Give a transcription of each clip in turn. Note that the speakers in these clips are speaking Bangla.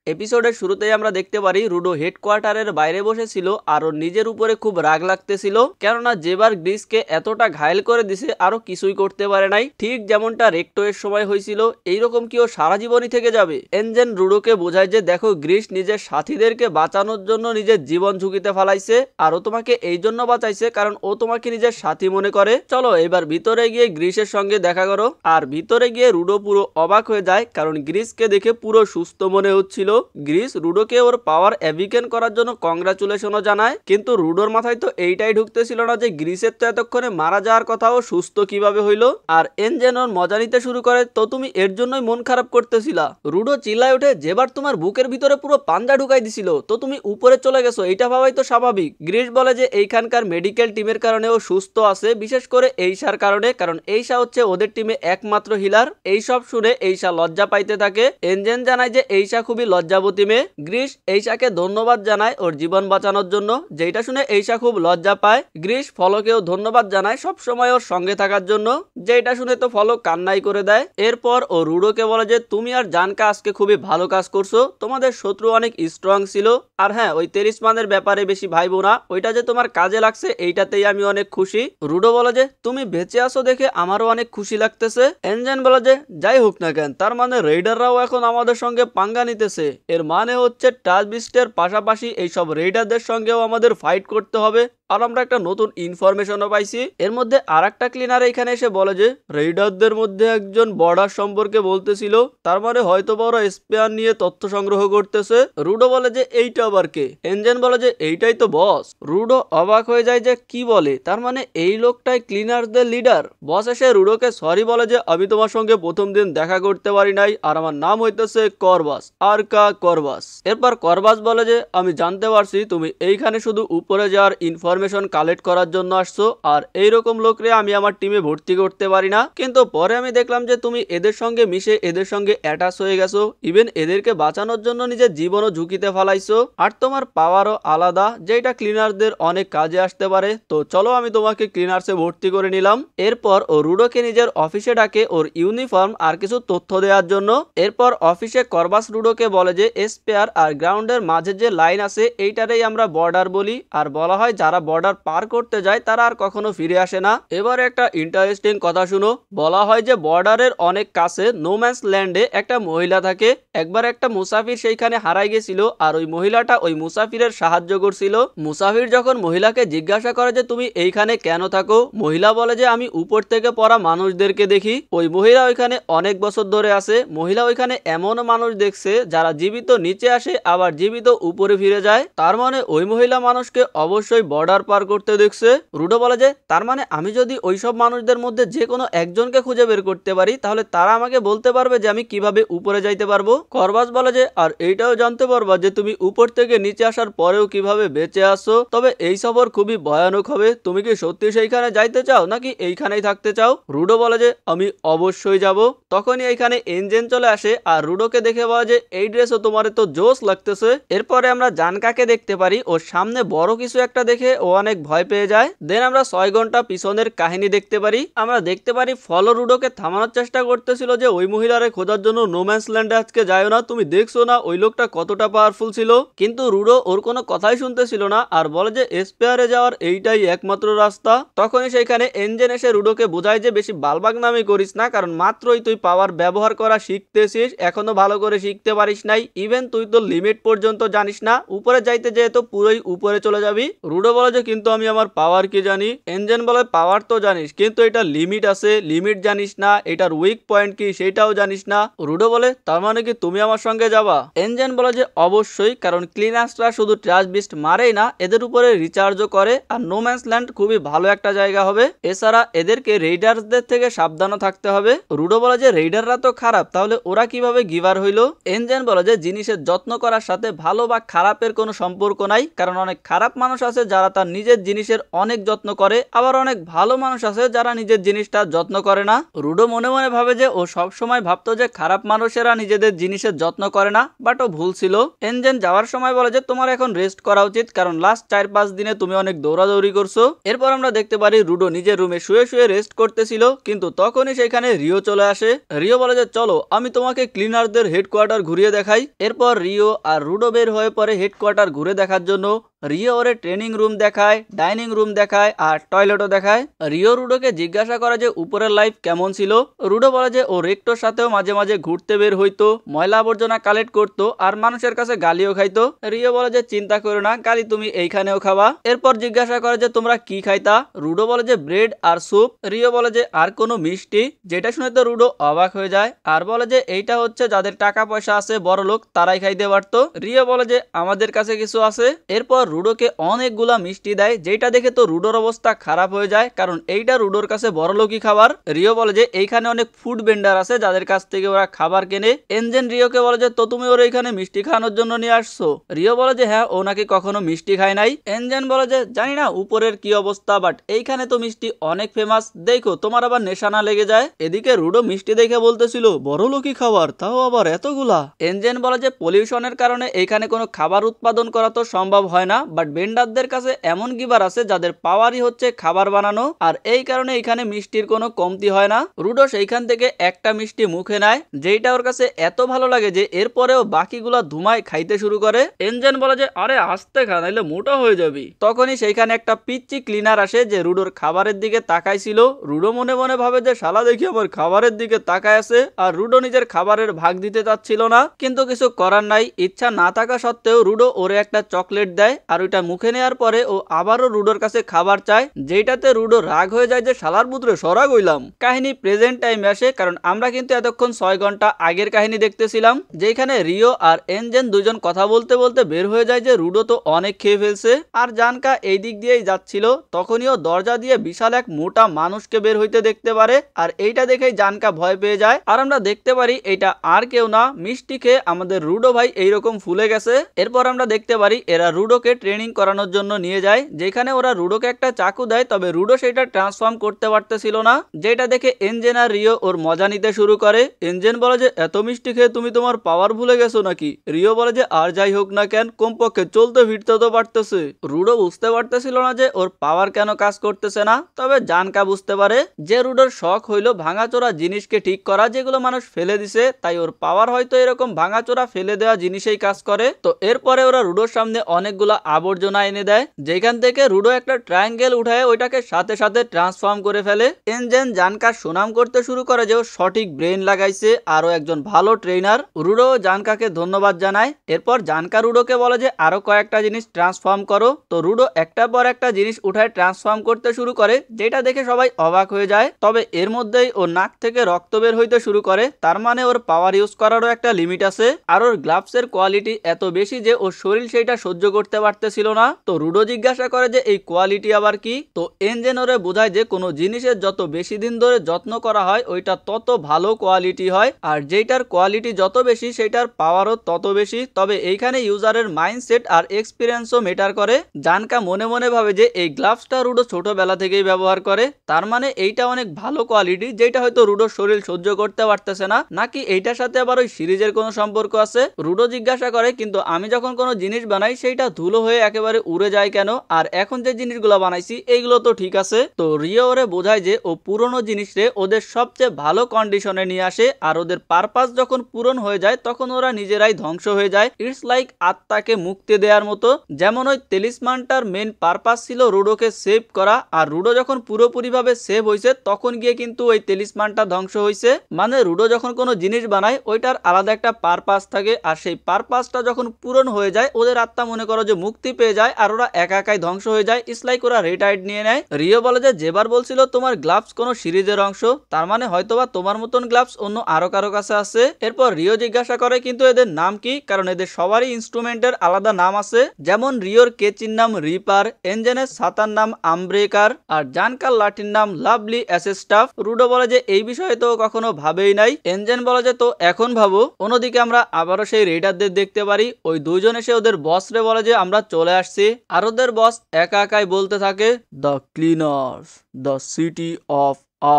এপিসোডের শুরুতেই আমরা দেখতে পারি রুডো হেডকোয়ার্টারের বাইরে বসেছিল আর ওর নিজের উপরে খুব রাগ লাগতেছিল, কেননা যেবার গ্রিসকে এতটা ঘায়েল করে দিছে আরো কিছুই করতে পারে নাই, ঠিক যেমনটা রেক্টো এর সময় হয়েছিল। এইরকম কি ও সারা জীবনই থেকে যাবে? এনজেন রুডোকে বোঝায় যে দেখো, গ্রিস নিজের সাথীদেরকে বাঁচানোর জন্য নিজের জীবন ঝুঁকিতে ফেলাইছে, আর ও তোমাকে এই জন্য বাঁচাইছে কারণ ও তোমাকে নিজের সাথী মনে করে। চলো এবার ভিতরে গিয়ে গ্রিসের সঙ্গে দেখা করো। আর ভিতরে গিয়ে রুডো পুরো অবাক হয়ে যায়, কারণ গ্রিসকে দেখে পুরো সুস্থ মনে হচ্ছিল। গ্রিস রুডোকে ওর পাওয়ার অ্যাভিকেন করার জন্য কংগ্রাচুলেশনও জানায়, কিন্তু রুডোর মাথায় তো এইটাই ঢুকতেছিল না যে গ্রিসের তো এতক্ষণে মারা যাওয়ার কথাও সুস্থ কিভাবে হইলো। আর এনজেন ওর মজা নিতে শুরু করে, তো তুমি এর জন্যই মন খারাপ করতেছিলা? রুডো চিল্লায় ওঠে, যেবার তোমার বুকের ভিতরে পুরো পাঞ্জা ঢুকাই দিছিল তো তুমি উপরে চলে গেছো, এইটা ভাবাই তো স্বাভাবিক। গ্রিস বলে যে এইখানকার মেডিকেল টিমের কারণে ও সুস্থ আছে, বিশেষ করে এইশার কারণে, কারণ এইশা হচ্ছে ওদের টিমে একমাত্র হিলার। এইসব শুনে এইশা লজ্জা পাইতে থাকে। এনজেন জানায় যে এইশা খুবই লজ্জাবতী মেয়ে। গ্রিস এইশাকে ধন্যবাদ জানায় ওর জীবন বাঁচানোর জন্য, যেটা শুনে এইশা খুব লজ্জা পায়। গ্রিস ফলোকেও ধন্যবাদ জানায় সবসময় ওর সঙ্গে থাকার জন্য, যেটা শুনে তো ফলো কান্নাই করে দেয়। এরপর ও রুডোকে বলে যে তুমি আর জানকা আজকে খুবই ভালো কাজ করছো, তোমাদের শত্রু অনেক স্ট্রং ছিল। আর হ্যাঁ, ওই তেরিসমানের ব্যাপারে বেশি ভাইবো না, ওইটা যে তোমার কাজে লাগছে এইটাতেই আমি অনেক খুশি। রুডো বলে যে তুমি বেঁচে আসো দেখে আমারও অনেক খুশি লাগতেছে। এনজেন বলে যে যাই হোক না কেন, তার মানে রেইডাররাও এখন আমাদের সঙ্গে পাঙ্গা নিতেছে, এর মানে হচ্ছে টাচ বিস্টের পাশাপাশি এইসব রেইডারদের সঙ্গেও আমাদের ফাইট করতে হবে। আর আমরা একটা নতুন ইনফরমেশনও পাইছি। এর মধ্যে আর একটা ক্লিনার এখানে এসে বলে যে রেইডারদের মধ্যে একজন বর্ডার সম্পর্কে বলতেছিল, তার মানে হয়তো বড় স্পেয়ার নিয়ে তথ্য সংগ্রহ করতেছে। রুডো বলে যে এইটা আবার কে? এনজেন বলে যে এইটাই তো বস। রুডো অবাক হয়ে যায় যে কি বলে, তার মানে এই লোকটাই ক্লিনারদের লিডার। বস এসে রুডোকে সরি বলে যে আমি তোমার সঙ্গে প্রথম দিন দেখা করতে পারি নাই, আর আমার নাম হইতেছে করবাস, আরকা করবাস। এরপর করবাস বলে যে আমি জানতে পারছি তুমি এইখানে শুধু উপরে যাওয়ার ইনফরমেশন কালেক্ট করার জন্য আসছো, আর এইরকম লোকরে আমি আমার টিমে ভর্তি করতে পারি না, কিন্তু পরে আমি দেখলাম যে তুমি এদের সঙ্গে মিশে এদের সঙ্গে অ্যাটাচ হয়ে গেছো, ইভেন এদেরকে বাঁচানোর জন্য নিজের জীবনও ঝুঁকিতে ফেলাইছো, আর তোমার পাওয়ারও আলাদা, যেটা ক্লিনারদের অনেক কাজে আসতে পারে। তো চলো আমি তোমাকে ক্লিনার্সে ভর্তি করে নিলাম। এরপর ও রুডোকে নিজের অফিসে ডাকে ওর ইউনিফর্ম আর কিছু তথ্য দেওয়ার জন্য। এরপর অফিসে করবাস রুডোকে বলে যে স্পেয়ার আর গ্রাউন্ডের মাঝে যে লাইন আছে এইটারেই আমরা বর্ডার বলি, আর বলা হয় যারা বর্ডার পার করতে যায় তারা আর কখনো ফিরে আসে না। এবার একটা ইন্টারেস্টিং কথা শুনো, বলা হয় যে বর্ডারের অনেক কাছে নোম্যান্স ল্যান্ডে একটা মহিলা থাকে। একবার একটা মুসাফির সেইখানে হারাই গেছিল, আর ওই মহিলাটা ওই মুসাফিরের সাহায্য করছিল। মুসাফির যখন মহিলাকে জিজ্ঞাসা করে যে তুমি এইখানে কেন থাকো, মহিলা বলে যে আমি উপর থেকে পড়া মানুষদেরকে দেখি। ওই মহিলা ওইখানে অনেক বছর ধরে আছে। মহিলা ওইখানে এমন মানুষ দেখছে যারা জীবিত নিচে আসে আবার জীবিত উপরে ফিরে যায়, তার মানে ওই মহিলা মানুষকে অবশ্যই বর্ডার পার করতে দেখছে। রুডো বলে যে তার মানে আমি যদি ওইসব মানুষদের মধ্যে যে কোনো একজনকে খুঁজে বের করতে পারি তাহলে তারা আমাকে বলতে পারবে যে আমি কিভাবে উপরে যাইতে পারবো। করবাস বলে যে আর এইটাও জানতে পারবা যে তুমি উপর থেকে নিচে আসার পরেও কিভাবে বেঁচে আসো, তবে এই সফর খুবই ভয়ানক হবে, তুমি কি সত্যি সেইখানে যাইতে চাও নাকি এইখানেই থাকতে চাও? রুডো বলে যে আমি অবশ্যই যাব। তখনই এইখানে এনজেন চলে আসে আর রুডোকে দেখে বলে যে এই ড্রেসও তোমার তো জোস লাগতেছে। এরপরে আমরা জানকাকে দেখতে পারি, ওর সামনে বড় কিছু একটা দেখে ও অনেক ভয় পেয়ে যায়। দেন আমরা 6 ঘন্টা পিছনের কাহিনী দেখতে পারি। আমরা দেখতে পারি ফলো রুডোকে থামানোর চেষ্টা করতেছিল যে ওই মহিলারে খোঁজার জন্য নোম্যান্স ল্যান্ডে আজকে যায় না, তুমি দেখছো না ওই লোকটা কতটা পাওয়ারফুল ছিল। কিন্তু রুডো ওর কোনো কথাই শুনতেছিল না আর বলে যে স্পেয়ারে যাওয়ার এইটাই একমাত্র রাস্তা। তখনই সেখানে এনজেন এসে রুডোকে বোঝায় যে বেশি বালবাগ নামে করিস না, কারণ মাত্রই তুই পাওয়ার ব্যবহার করা শিখতেছিস, এখনো ভালো করে শিখতে পারিস নাই, ইভেন তুই তো লিমিট পর্যন্ত জানিস না, উপরে যাইতে যেয়ে তো পুরোই উপরে চলে যাবি। রুডো বলে যে কিন্তু আমি আমার পাওয়ার কি জানি। এনজেন বলে পাওয়ার তো জানিস, কিন্তু এটা লিমিট আছে, লিমিট জানিস না, এটার উইক পয়েন্ট কি সেটাও জানিস না। রুডো বলে তার মানে কি তুমি আমার সঙ্গে যাবা? এনজেন বলে যে অবশ্যই, কারণ ক্লিনার্সরা শুধু ট্রাশ বিস্ট মারেই না, এদের উপরে রিচার্জও করে, আর নোম্যান্স ল্যান্ড খুবই ভালো একটা জায়গা হবে। এছাড়া এদেরকে রেইডার্সদের থেকে সাবধানও থাকতে হবে। রুডো বলে যে রেইডাররা তো খারাপ, তাহলে ওরা কিভাবে গিভার হইলো? এনজেন বলে যে জিনিসের যত্ন করার সাথে ভালো বা খারাপের কোনো সম্পর্ক নাই, কারণ অনেক খারাপ মানুষ আছে যারা তার তার নিজের জিনিসের অনেক যত্ন করে, আবার অনেক ভালো মানুষ আছে যারা নিজের জিনিসটা যত্ন করে না। রুডো মনে মনে ভাবে যে ও সব সময় ভাবতো যে খারাপ মানুষেরা নিজেদের জিনিসের যত্ন করে না, বাট ও ভুল ছিল। এনজেন যাওয়ার সময় বলে যে তোমার এখন রেস্ট করা উচিত, কারণ লাস্ট 4-5 দিনে তুমি অনেক দৌড়াদৌড়ি করছো। এরপর আমরা দেখতে পারি রুডো নিজের রুমে শুয়ে শুয়ে রেস্ট করতেছিল, কিন্তু তখনই সেখানে রিও চলে আসে। রিও বলে যে চলো আমি তোমাকে ক্লিনারদের হেডকোয়ার্টার ঘুরিয়ে দেখাই। এরপর রিও আর রুডো বের হয়ে পড়ে হেডকোয়ার্টার ঘুরে দেখার জন্য। রিও ওরে ট্রেনিং রুম দেখায়, ডাইনিং রুম দেখায় আর টয়লেটও দেখায়। রিও রুডোকে জিজ্ঞাসা করে যে উপরের লাইফ কেমন ছিল। রুডো বলে যে ও রেক্টোর সাথেও মাঝে মাঝে ঘুরতে বের হইতো, ময়লা আবর্জনা কালেক্ট করতো আর মানুষের কাছে গালিও খাইতো। রিও বলে যে চিন্তা করো না, গালি তুমি এইখানেও খাবা। এরপর জিজ্ঞাসা করে যে তোমরা কি খাইতা। রুডো বলে যে ব্রেড আর স্যুপ। রিও বলে যে আর কোনো মিষ্টি, যেটা শুনে তো রুডো অবাক হয়ে যায় আর বলে যে এইটা হচ্ছে যাদের টাকা পয়সা আছে, বড় লোক, তারাই খাইতে পারতো। রিও বলে যে আমাদের কাছে কিছু আছে। এরপর রুডোকে অনেকগুলা মিষ্টি দেয়, যেটা দেখে তো রুডোর অবস্থা খারাপ হয়ে যায়, কারণ এইটা রুডোর কাছে বড়লোকই খাবার। রিও বলে যে এইখানে অনেক ফুড ভেন্ডার আছে যাদের কাছ থেকে ওরা খাবার কেনে। এনজেন রিওকে বলে যে তো তুমি ওরা এখানে মিষ্টি খাওয়ানোর জন্য নিয়ে আসছো। রিও বলে যে হ্যাঁ, ও নাকি কখনো মিষ্টি খায় নাই। এনজেন বলে যে জানি না উপরের কি অবস্থা, বাট এইখানে তো মিষ্টি অনেক ফেমাস, দেখো তোমার আবার নেশা না লেগে যায়। এদিকে রুডো মিষ্টি দেখে বলতেছিল বড়লোকই খাবার, তাও আবার এতগুলা। এনজেন বলে যে পলিউশনের কারণে এইখানে কোনো খাবার উৎপাদন করা তো সম্ভব হয় না, বাট ভেন্ডারদের কাছে এমন গিভার আছে যাদের পাওয়ারই হচ্ছে খাবার বানানো, আর এই কারণে এখানে মিষ্টির কোনো কমতি হয় না। রুডো সেইখান থেকে একটা মিষ্টি মুখে নেয়, যেটা ওর কাছে এত ভালো লাগে যে এরপরেও বাকিগুলা ধুমায় খাইতে শুরু করে। এনজেন বলে যে আরে আস্তে খা, নাইলে মোটা হয়ে যাবি। তখনই সেইখানে একটা পিচ্চি ক্লিনার আসে যে রুডোর খাবারের দিকে তাকাইছিল। রুডো মনে মনে ভাবে যে শালা দেখি আমার খাবারের দিকে তাকায় আছে, আর রুডো নিজের খাবারের ভাগ দিতে চাচ্ছিল না, কিন্তু কিছু করার নাই। ইচ্ছা না থাকা সত্ত্বেও রুডো ওরে একটা চকলেট দেয়, আর ওইটা মুখে নেওয়ার পরে ও আবারও রুডোর কাছে খাবার চায়, যেটাতে রুডো রাগ হয়ে যায় যে শালার পুত্রে সরা গইলাম। কাহিনী প্রেজেন্ট টাইমে আসে, কারণ আমরা কিন্তু এতক্ষণ 6 ঘন্টা আগের কাহিনী দেখতেছিলাম, যেখানে রিও আর এনজেন দুজন কথা বলতে বলতে বের হয়ে যায় যে রুডো তো অনেক খেয়ে ফেলছে। আর জানকা এই দিক দিয়েই যাচ্ছিল, তখনইও দরজা দিয়ে বিশাল এক মোটা মানুষকে বের হইতে দেখতে পারে, আর এইটা দেখেই জানকা ভয় পেয়ে যায়। আর আমরা দেখতে পারি এটা আর কেউ না, মিষ্টি খেয়ে আমাদের রুডো ভাই এইরকম ফুলে গেছে। এরপর আমরা দেখতে পারি এরা রুডোকে ট্রেনিং করানোর জন্য নিয়ে যায়, যেখানে ওরা রুডোকে একটা চাকু দেয়, তবে রুডো সেটা ট্রান্সফর্ম করতে পারতেছিল না, যেটা দেখে এনজেন আর রিও ওর মজা নিতে শুরু করে। এনজেন বলে যে এত মিষ্টি খেয়ে তুমি তোমার পাওয়ার ভুলে গেছো নাকি। রিও বলে যে আর যাই হোক না কেন, কমপক্ষে চলতে ফিরতে তো পারতেছে। রুডো বুঝতে পারতেছিল না যে ওর পাওয়ার কেন কাজ করতেছে না, তবে জানকা বুঝতে পারে যে রুডোর শখ হইলো ভাঙাচোরা জিনিসকে ঠিক করা, যেগুলো মানুষ ফেলে দিছে, তাই ওর পাওয়ার হয়তো এরকম ভাঙাচোরা ফেলে দেওয়া জিনিসেই কাজ করে। তো এরপরে ওরা রুডোর সামনে অনেকগুলা আবর্জনা এনে দেয়, যেখান থেকে রুডো একটা ট্রায়াঙ্গেল উঠায় ওইটাকে সাথে সাথে ট্রান্সফর্ম করে ফেলে। এনজেন জানকার সুনাম করতে শুরু করে যে ও সঠিক ব্রেন লাগাইছে, আরো একজন ভালো ট্রেনার। রুডো জানকাকে ধন্যবাদ জানায়। এরপর জানকা রুডোকে বলে যে আরো কয়েকটা জিনিস ট্রান্সফর্ম করো। তো রুডো একটার পর একটা জিনিস উঠায় ট্রান্সফর্ম করতে শুরু করে, যেটা দেখে সবাই অবাক হয়ে যায়। তবে এর মধ্যেই ওর নাক থেকে রক্ত বের হইতে শুরু করে, তার মানে ওর পাওয়ার ইউজ করারও একটা লিমিট আছে। আর ওর গ্লাভসের কোয়ালিটি এত বেশি যে ওর শরীর সেইটা সহ্য করতে পারতেছিল না। তো রুডো জিজ্ঞাসা করে যে এই কোয়ালিটি আবার কি। তো এনজেন ওরে বোঝায় যে কোনো জিনিসের যত বেশি দিন ধরে যত্ন করা হয় ওইটা তত ভালো কোয়ালিটি হয়, আর যেটার কোয়ালিটি যত বেশি সেটার পাওয়ারও তত বেশি। তবে এইখানে ইউজারের মাইন্ডসেট আর এক্সপিরিয়েন্সও ম্যাটার করে। জানকা মনে মনে ভাবে যে এই গ্লাভসটা রুডো ছোটবেলা থেকেই ব্যবহার করে, তার মানে এইটা অনেক ভালো কোয়ালিটি, যেটা হয়তো রুডোর শরীর সহ্য করতে পারতেছে না, নাকি এইটার সাথে আবার ওই সিরিজের কোনো সম্পর্ক আছে। রুডো জিজ্ঞাসা করে কিন্তু আমি যখন কোনো জিনিস বানাই সেইটা ধুলো হয়ে একেবারে উড়ে যায় কেন, আর এখন যে জিনিসগুলো বানাইছি এইগুলো তো ঠিক আছে। তো রিও ওরে বোঝায় যে ও পুরনো জিনিসরে ওদের সবচেয়ে ভালো কন্ডিশনে নিয়ে আসে, আর ওদের পারপাস যখন পূরণ হয়ে যায় তখন ওরা নিজেরাই ধ্বংস হয়ে যায়। ইটস লাইক আত্মাকে মুক্তি দেওয়ার মতো। যেমন ওই তেলিসমানটার মেন পারপাস ছিল রুডোকে সেভ করা, আর রুডো যখন পুরোপুরি ভাবে সেভ হয়েছে তখন গিয়ে কিন্তু ওই তেলিসমানটা ধ্বংস হয়েছে। মানে রুডো যখন কোনো জিনিস বানায় ওইটার আলাদা একটা পারপাস থাকে, আর সেই পারপাসটা যখন পূরণ হয়ে যায় ওদের আত্মা মনে করো যে মুক্তি পেয়ে যায়, আর ওরা একা একাই ধ্বংস হয়ে যায়। ইটস লাইক ওরা রিটায়ার্ড নিয়ে নেয়। রিও বলে যে যেবার বলছিল তোমার গ্লাভস কোনো সিরিজের অংশ, তার মানে হয়তোবা তোমার মতন গ্লাভস অন্য আরো কারো কাছে আছে। এরপর রিও জিজ্ঞাসা করে কিন্তু এদের নাম কি, কারণ এদের সবারই ইনস্ট্রুমেন্টের আলাদা নাম আছে। যেমন রিওর কেচির নাম রিপার, এনজেনের ছাতার নাম আমব্রেকার, আর জানকার লাঠির নাম লাভলি অ্যাসেস্টাফ। রুডো বলে যে এই বিষয়ে তো কখনো ভাবেই নাই। এনজেন বলে যে তো এখন ভাবো। অন্যদিকে আমরা আবারও সেই রেডারদের দেখতে পারি, ওই দুইজন এসে ওদের বস রে বলে যে আমরা চলে আসছি। আর ওদের বস একা একাই বলতে থাকে, the cleaners, the city of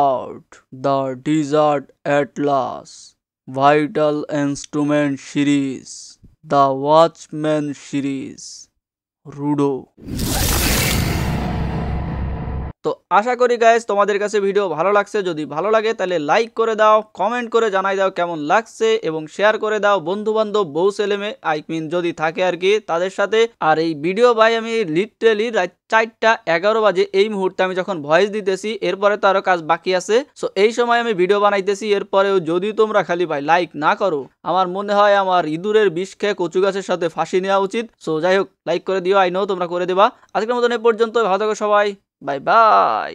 art, the desert atlas, vital instrument series, the watchman series, রুডো। তো আশা করি গাইস তোমাদের কাছে ভিডিও ভালো লাগছে। যদি ভালো লাগে তাহলে লাইক করে দাও, কমেন্ট করে জানাই দাও কেমন লাগছে, এবং শেয়ার করে দাও বন্ধু বান্ধব, বউ ছেলে মেয়ে যদি থাকে আর কি তাদের সাথে। আর এই ভিডিও ভাই আমি লিটারালি রাত 4:11 বাজে এই মুহূর্তে আমি যখন ভয়েস দিতেছি, এরপরে তো আরো কাজ বাকি আছে। সো এই সময় আমি ভিডিও বানাইতেছি, এরপরেও যদি তোমরা খালি ভাই লাইক না করো, আমার মনে হয় আমার ইঁদুরের বিষ খেয়ে কচু গাছের সাথে ফাঁসি নেওয়া উচিত। সো যাই হোক, লাইক করে দিও, আই নো তোমরা করে দেবা। আজকের মতন এ পর্যন্ত, ভালো থাকো সবাই, বাই বাই।